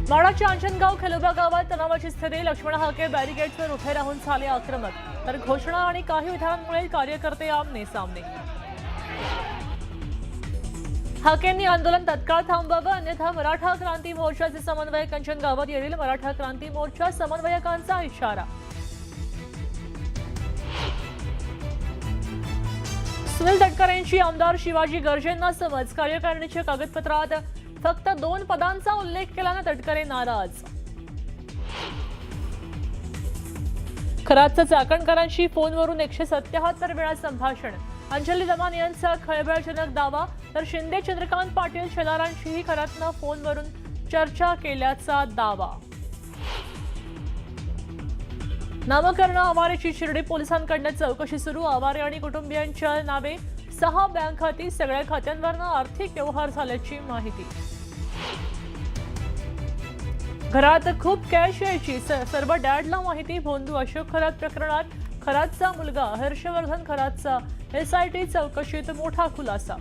माडाच्या अंजनगाव खेलोबा गावात तणावाची स्थिती। लक्ष्मण हाके बॅरिकेड्सवर उभे राहून झाले आक्रमक, तर घोषणा आणि काही विधानांमुळे कार्यकर्ते आमने सामने। हाकेंनी आंदोलन तत्काळ थांबवावं, अन्यथा मराठा क्रांती मोर्चाचे समन्वयक अंजनगावात येतील। मराठा क्रांती मोर्चा समन्वयकांचा इशारा। सुनील तटकरेंची आमदार शिवाजी गर्जेंना समज। कार्यकारिणीच्या कागदपत्रात फक्त 2 पदांचा उल्लेख केल्याने तटकरे नाराज। खरातचं चाकणकरांशी फोनवरून 177 वेळा संभाषण। अंजली दमान यांचा खळबळजनक दावा, तर शिंदे चंद्रकांत पाटील शेलारांशीही खरातनं फोनवरून चर्चा केल्याचा दावा। नामकरण आवारेची शिर्डी पोलिसांकडून चौकशी सुरू। आवारे आणि कुटुंबियांच्या नावे 6 बँक खाती, सगळ्या खात्यांवरनं आर्थिक व्यवहार झाल्याची माहिती। घरात खूप कॅश यायची, सर्व डॅडला माहिती। भोंदू अशोक खरात प्रकरणात खरातचा मुलगा हर्षवर्धन खरातचा SIT चौकशीत मोठा खुलासा।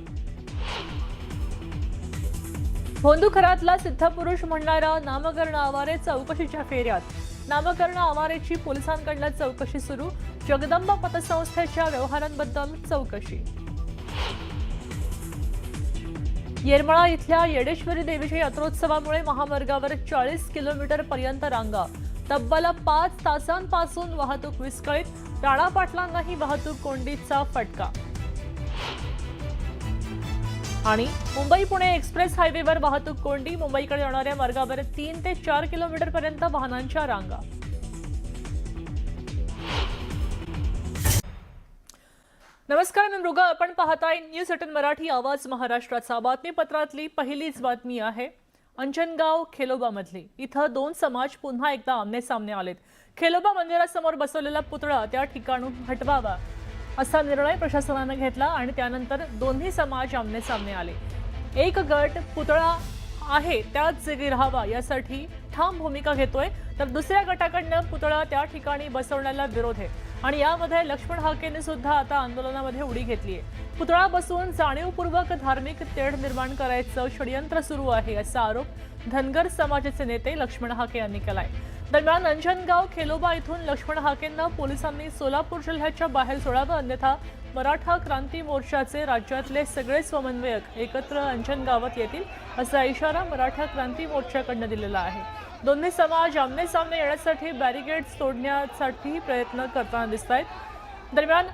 भोंदू खरातला सिद्धपुरुष म्हणणारा नामकरण आवारे चौकशीच्या फेऱ्यात। नामकरण आवारेची पोलिसांकडून चौकशी सुरू। जगदंबा पतसंस्थेच्या व्यवहारांबद्दल चौकशी। येरमाळा इथल्या येडेश्वरी देवीच्या यात्रोत्सवामुळे महामार्गावर 40 किलोमीटर पर्यंत रांगा। तब्बल 5 तासांपासून वाहतूक विस्कळीत। राणा पाटलांनाही वाहतूक कोंडीचा फटका। आणि मुंबई पुणे एक्सप्रेस हायवेवर वाहतूक कोंडी। मुंबईकडे जाणाऱ्या मार्गावर 3 ते 4 किलोमीटर पर्यंत वाहनांच्या रांगा। नमस्कार, मी मृगा। आपण पाहताय न्यूज 18 मराठी, आवाज महाराष्ट्राचा। बातमीपत्रातली पहिलीच बातमी आहे अंजनगाव खेलोबा मधली। इथं 2 समाज पुन्हा एकदा आमने सामने आलेत। खेलोबा मंदिरासमोर बसवलेला पुतळा त्या ठिकाणून हटवावा असा निर्णय प्रशासनाने घेतला आणि त्यानंतर दोन्ही समाज आमने सामने आले। एक गट पुतळा आहे त्याच जागी राहावा यासाठी ठाम भूमिका घेतोय, तर दुसऱ्या गटाकडनं पुतळा त्या ठिकाणी बसवण्याला विरोध आहे। आणि यामध्ये लक्ष्मण हाकेने सुद्धा आता आंदोलनामध्ये उडी घेतली आहे। पुतळा बसवून जाणीवपूर्वक धार्मिक तेढ निर्माण करायचं षडयंत्र सुरू आहे असा आरोप धनगर समाजाचे नेते लक्ष्मण हाके यांनी केलाय। दरम्यान अंजनगाव खेलोबा इथून लक्ष्मण हाकेंना पोलिसांनी सोलापूर जिल्ह्याच्या बाहेर सोडावं, अन्यथा मराठा क्रांती मोर्चाचे राज्यातले सगळे समन्वयक एकत्र अंजनगावात येतील असा इशारा मराठा क्रांती मोर्चाकडून दिलेला आहे। दोन्ही समाज आमने सामने येण्यासाठी बॅरिकेड्स तोडण्यासाठी प्रयत्न करताना दिसतायत। दरम्यान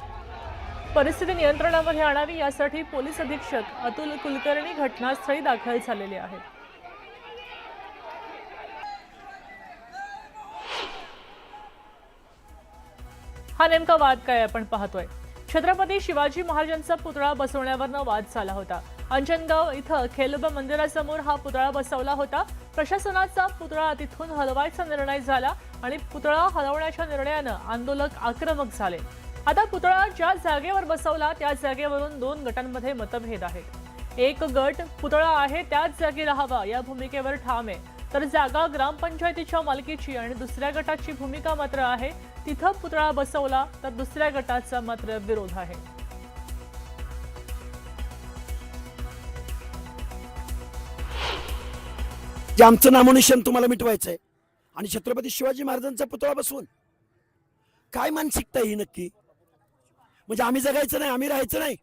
परिस्थिती नियंत्रणामध्ये आणावी यासाठी पोलीस अधीक्षक अतुल कुलकर्णी घटनास्थळी दाखल झालेले आहेत। हा नेमका वाद काय आपण पाहतोय। छत्रपती शिवाजी महाराजांचा पुतळा बसवण्यावरनं वाद झाला होता। अंजनगाव इथं खेलोबा मंदिरासमोर हा पुतळा बसवला होता। प्रशासनाचा पुतळा तिथून हलवायचा निर्णय झाला आणि पुतळा हलवण्याच्या निर्णयानं आंदोलक आक्रमक झाले। आता पुतळा ज्या जागेवर बसवला त्या जागेवरून 2 गटांमध्ये मतभेद आहेत। एक गट पुतळा आहे त्याच जागी राहावा या भूमिकेवर ठाम आहे, तर जागा ग्रामपंचायतीच्या मालकीची आणि दुसऱ्या गटाची भूमिका मात्र आहे तिथं पुतळा बसवला तर दुसऱ्या गटाचा मात्र विरोध आहे। जे आमचं नामोनिशान तुम्हाला मिटवायचंय आणि छत्रपती शिवाजी महाराजांचा पुतळा बसवून काय मानसिकता ही नक्की? म्हणजे आम्ही जगायचं नाही, आम्ही राहायचं नाही?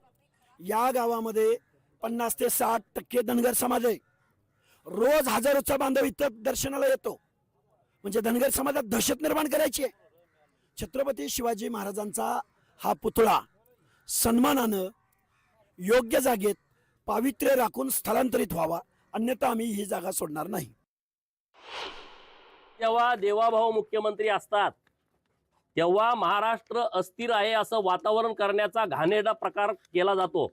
या गावामध्ये 50 ते 60% धनगर समाज आहे। रोज हजारोचा बांधव इथं दर्शनाला येतो। म्हणजे धनगर समाजात दहशत निर्माण करायची आहे। छत्रपती शिवाजी महाराजांचा हा पुतळा सन्मानानं योग्य जागेत पावित्र्य राखून स्थलांतरित व्हावा, अन्यथा आम्ही ही जागा सोडणार नाही। जेव्हा देवाभाऊ मुख्यमंत्री असतात तेव्हा महाराष्ट्र अस्थिर आहे असं वातावरण करण्याचा घाणेरडा प्रकार केला जातो।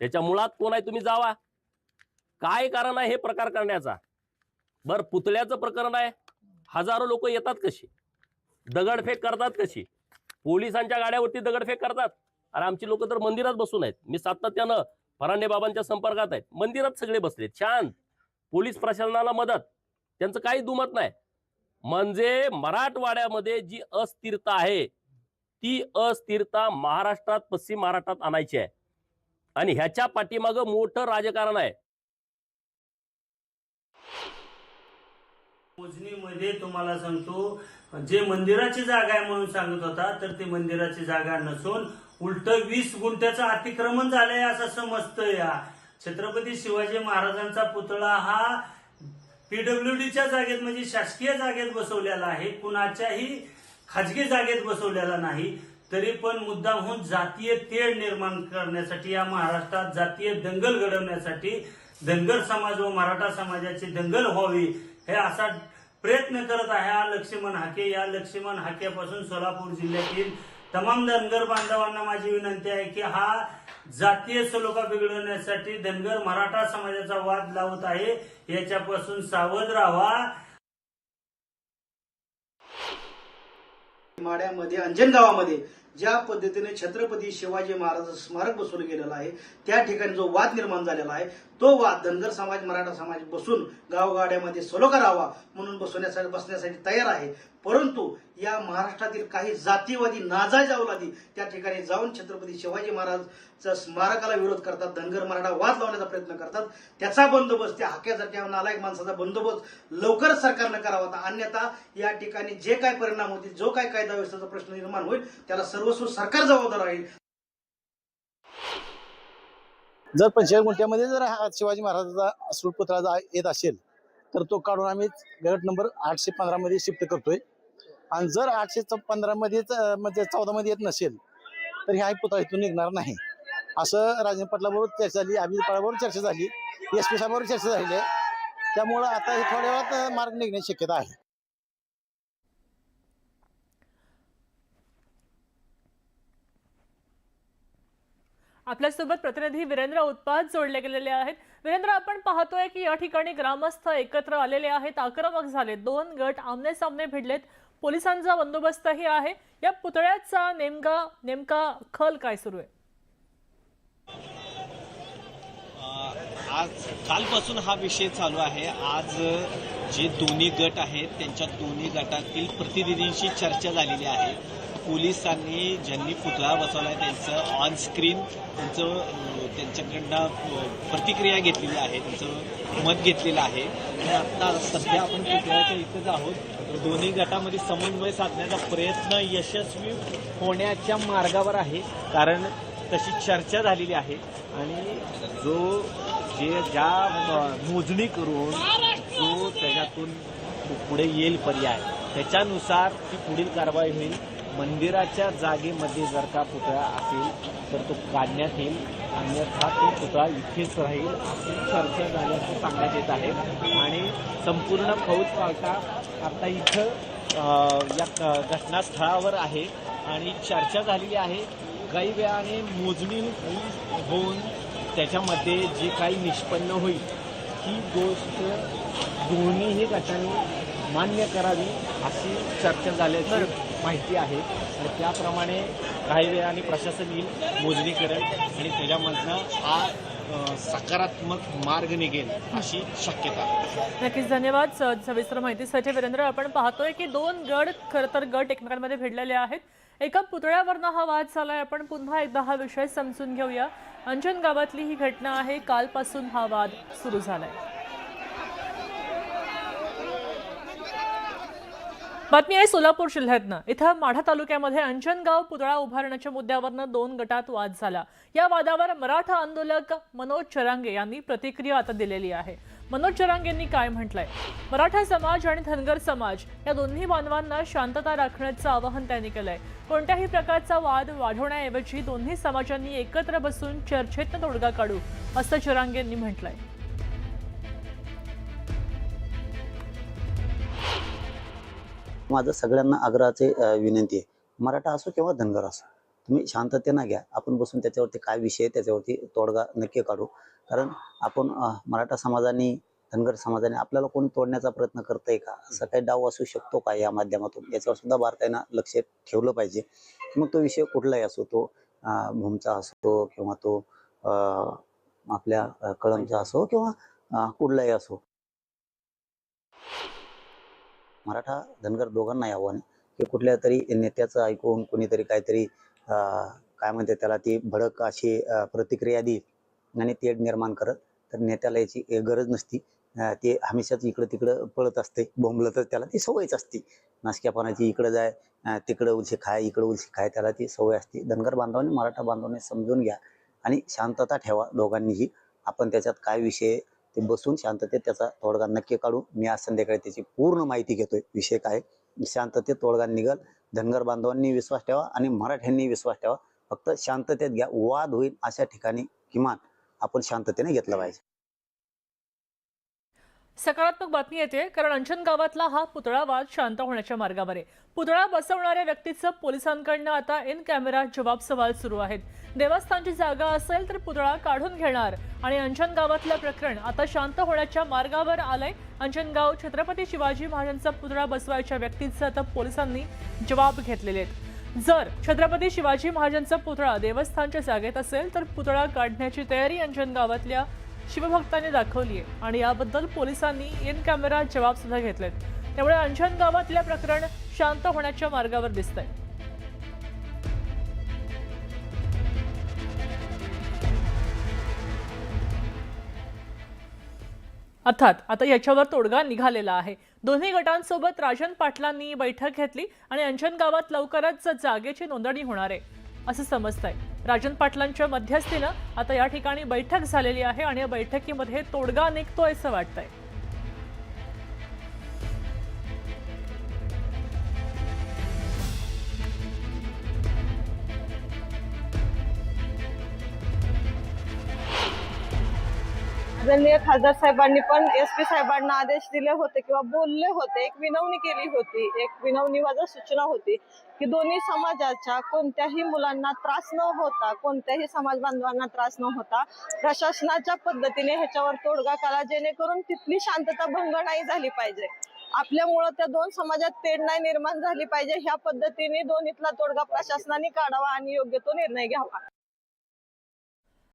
त्याच्या मुळात कोण आहे तुम्ही जावा, काय कारण आहे हे प्रकार करण्याचा? बर, पुतळ्याचं प्रकरण आहे, हजारो लोक येतात कशी, दगडफेक करतात कशी, पोलिसांच्या गाड्यावरती दगडफेक करतात। आणि आमची लोक तर मंदिरात बसून आहेत। मी सातत्यानं फरांडे बाबांच्या संपर्कात आहेत, मंदिरात सगळे बसलेत शांत, पोलीस प्रशासनाला मदत, त्यांचं काही दुमत नाही। म्हणजे मराठवाड्यामध्ये जी अस्थिरता आहे ती अस्थिरता महाराष्ट्रात, पश्चिम महाराष्ट्रात आणायची आहे आणि ह्याच्या पाठीमागं मोठं राजकारण आहे। मोजणीमध्ये तुम्हाला सांगतो, जे मंदिराची जागा आहे म्हणून सांगत होता, तर ती मंदिराची जागा नसून उलट 20 गुंठ्याचं अतिक्रमण झालंय असं समजतं. या छत्रपती शिवाजी महाराजांचा पुतळा हा PWDच्या जागेत म्हणजे शासकीय जागेत बसवलेला आहे, कुणाच्याही खाजगी जागेत बसवलेला नाही. तरी पण मुद्दामहून जातीय तेढ निर्माण करण्यासाठी, या महाराष्ट्रात जातीय दंगल घडवण्यासाठी, धनगर समाज व मराठा समाजाची दंगल व्हावी हे असा प्रयत्न करत आहे हा लक्ष्मण हाके. या लक्ष्मण हाक्यापासून सोलापूर जिल्ह्यातील तमाम धनगर बांधवांना माझी विनंती आहे की हा जातीय सलोखा बिघडवण्यासाठी धनगर मराठा समाजाचा वाद लावत आहे, याच्यापासून सावध राहा. माड्यामध्ये अंजनगावामध्ये ज्या पद्धतीने छत्रपती शिवाजी महाराज स्मारक बसवलं गेलेलं आहे, त्या ठिकाणी जो वाद निर्माण झालेला आहे, तो वाद धनगर समाज मराठा समाज बसून गावगाड्यामध्ये सलोखा राहावा म्हणून बसण्यासाठी तयार आहे. परंतु या महाराष्ट्रातील काही जातीवादी नाजायज अवलादी त्या ठिकाणी जाऊन छत्रपती शिवाजी महाराजच्या स्मारकाला विरोध करतात, धनगर मराठा वाद लावण्याचा प्रयत्न करतात. त्याचा बंदोबस्त, त्या हाक्यासारख्या नालायक माणसाचा बंदोबस्त लवकरच सरकारनं करावा. अन्यथा या ठिकाणी जे काय परिणाम होतील, जो काय कायदा व्यवस्थेचा प्रश्न निर्माण होईल, त्याला सर्वस्व सरकार जबाबदार राहील. जर 45 गुंठ्यामध्ये जर हा शिवाजी महाराजांचा सुपुतळा येत असेल तर तो काढून आम्ही गट नंबर 815 मध्ये शिफ्ट करतोय. आणि जर 815 मध्येच म्हणजे 14 मध्ये येत नसेल तर हा पुतळा इथून निघणार नाही, असं राजेंद्र पाटलाबरोबर चर्चा झाली, अभिजित पाटलाबरोबर चर्चा झाली, SP साहेबांबरोबर चर्चा झाली आहे. त्यामुळं आता हे थोड्या वेळात मार्ग निघण्याची शक्यता आहे. आपल्यासोबत प्रतिनिधी वीरेंद्र उत्पात जोडले गेलेले आहेत. वीरेंद्र, आपण पाहतोय की या ठिकाणी ग्रामस्थ एकत्र आलेले आहेत, आक्रमक झाले, 2 गट आमने सामने भिडलेत, पोलिसांचा बंदोबस्तही आहे. या पुतळ्याचा नेमका खल काय सुरू आहे? आज कालपासून हा विषय चालू आहे. आज जे दोन्ही गट आहेत त्यांच्या दोन्ही गटातील प्रतिनिधींशी चर्चा झालेली आहे. पोलिसांनी ज्यांनी पुतळा बसवलाय त्यांचं ऑन स्क्रीन त्यांच्याकडनं प्रतिक्रिया घेतलेली आहे, त्यांचं मत घेतलेलं आहे. आणि आता सध्या आपण पुतळ्याच्या इथेच आहोत. दोन्ही गटामध्ये समन्वय साधण्याचा प्रयत्न यशस्वी होण्याच्या मार्गावर आहे, कारण तशी चर्चा झालेली आहे. आणि ज्या मोजणी करून जो त्याच्यातून पुढे येईल पर्याय, त्याच्यानुसार ती पुढील कारवाई होईल. मंदिराच्या जागेमध्ये जर का पुतळा असेल तर तो काढण्यात येईल, अन्यथा तो पुतळा इथेच राहील अशी चर्चा झाल्याचं सांगण्यात येत आहे. आणि संपूर्ण फौज पालटा आता इथं या घटनास्थळावर आहे आणि चर्चा झालेली आहे. काही वेळाने मोजणी होऊन त्याच्यामध्ये जे काही निष्पन्न होईल ही गोष्ट दोन्हीही गटांनी मान्य करावी अशी चर्चा झाल्याची माहिती आहे. आणि त्याप्रमाणे काही वेळाने प्रशासन येईल, मोजणी करेल आणि त्याच्यामधनं हा सकारात्मक मार्ग निघेल अशी शक्यता. नक्कीच, धन्यवाद सविस्तर माहितीसाठी वीरेंद्र. आपण पाहतोय की 2 गट खरं तर गट एकमेकांमध्ये भिडलेले आहेत. एका पुतळ्यावरनं हा वाद झालाय. आपण पुन्हा एकदा हा विषय समजून घेऊया. अंजन गावातली ही घटना आहे, कालपासून हा वाद सुरू झालाय. बातमी आहे सोलापूर जिल्ह्यातनं. इथं माढा तालुक्यामध्ये अंजनगाव पुतळा उभारण्याच्या मुद्द्यावरनं 2 गटात वाद झाला. या वादावर मराठा आंदोलक मनोज चरांगे यांनी प्रतिक्रिया आता दिलेली आहे. मनोज चरांगे यांनी काय म्हटलंय? मराठा समाज आणि धनगर समाज या दोन्ही बांधवांना शांतता राखण्याचं आवाहन त्यांनी केलंय. कोणत्याही प्रकारचा वाद वाढवण्याऐवजी दोन्ही समाजांनी एकत्र बसून चर्चेतनं तोडगा काढू असं चरांगे यांनी म्हटलंय. माझं सगळ्यांना आग्रहाचे विनंती आहे, मराठा असो किंवा धनगर असो, तुम्ही शांततेनं घ्या. आपण बसून त्याच्यावरती काय विषय आहे त्याच्यावरती तोडगा नक्की काढू. कारण आपण मराठा समाजाने धनगर समाजाने आपल्याला कोणी तोडण्याचा प्रयत्न करतंय का, असं काही डाव असू शकतो का या माध्यमातून, याच्यावर सुद्धा बारकाईनं लक्ष ठेवलं पाहिजे. मग तो विषय कुठलाही असो, तो भूमचा असो किंवा तो आपल्या कळमचा असो किंवा कुठलाही असो, मराठा धनगर दोघांना आव्हान की कुठल्या तरी नेत्याचं ऐकून कोणीतरी काहीतरी काय म्हणते त्याला ती भडक अशी प्रतिक्रिया देईल आणि तेढ निर्माण करत, तर नेत्याला याची गरज नसती. ते हमेशाच इकडं तिकडं पळत असते, बोंबलत त्याला ती सवयच असते. नासक्यापणाची इकडं जाय, तिकडं उलशी खाय, इकडं उलशी खाय, त्याला ती सवय असते. धनगर बांधवांनी, मराठा बांधवांनी समजून घ्या आणि शांतता ठेवा दोघांनीही. आपण त्याच्यात काय विषय ते बसून शांततेत त्याचा तोडगा नक्की काढू. मी आज संध्याकाळी त्याची पूर्ण माहिती घेतोय, विषय काय शांततेत तोडगा निघल. धनगर बांधवांनी विश्वास ठेवा आणि मराठ्यांनी विश्वास ठेवा. फक्त शांततेत घ्या. वाद होईल अशा ठिकाणी किमान आपण शांततेने घेतलं पाहिजे. सकारात्मक बातमी येते, कारण अंजन गावातला हा पुतळा वाद शांत होण्याच्या मार्गावर आहे. पुतळा बसवणाऱ्या व्यक्तीचं पोलिसांकडनं आता इन कॅमेरा जबाब सवाल सुरू आहेत. देवस्थानची जागा असेल तर पुतळा काढून घेणार आणि अंजन गावातलं प्रकरण आता शांत होण्याच्या मार्गावर आलंय. अंजनगाव छत्रपती शिवाजी महाराजांचा पुतळा बसवायच्या व्यक्तीचा आता पोलिसांनी जबाब घेतलेले आहेत. जर छत्रपती शिवाजी महाराजांचा पुतळा देवस्थानच्या जागेत असेल तर पुतळा काढण्याची तयारी अंजन गावातल्या शिवभक्तांनी दाखवली आहे आणि याबद्दल पोलिसांनी इन कॅमेरा जबाब सुद्धा घेतलेत. त्यामुळे अंजन गावातल्या प्रकरण शांत होण्याच्या मार्गावर दिसतंय. अर्थात आता याच्यावर तोडगा निघालेला आहे. दोन्ही गटांसोबत राजन पाटलांनी बैठक घेतली आणि अंजन गावात लवकरच जागेची नोंदणी होणार आहे असं समजतंय. राजन पाटलांच्या मध्यस्थीनं आता या ठिकाणी बैठक झालेली आहे आणि या बैठकीमध्ये तोडगा निघतोय असं वाटतंय. आदरणीय खासदार साहेबांनी पण SP साहेबांना आदेश दिले होते किंवा बोलले होते, एक विनवणी केली होती, एक विनवणीवाद सूचना होती की दोन्ही समाजाच्या कोणत्याही मुलांना त्रास न होता, कोणत्याही समाज बांधवांना त्रास न होता प्रशासनाच्या पद्धतीने ह्याच्यावर तोडगा काढा, जेणेकरून तिथली शांतता भंग नाही झाली पाहिजे. आपल्यामुळं त्या दोन समाजात तेढ नाही निर्माण झाली पाहिजे. ह्या पद्धतीने दोन्हीतला तोडगा प्रशासनाने काढावा आणि योग्य तो निर्णय घ्यावा.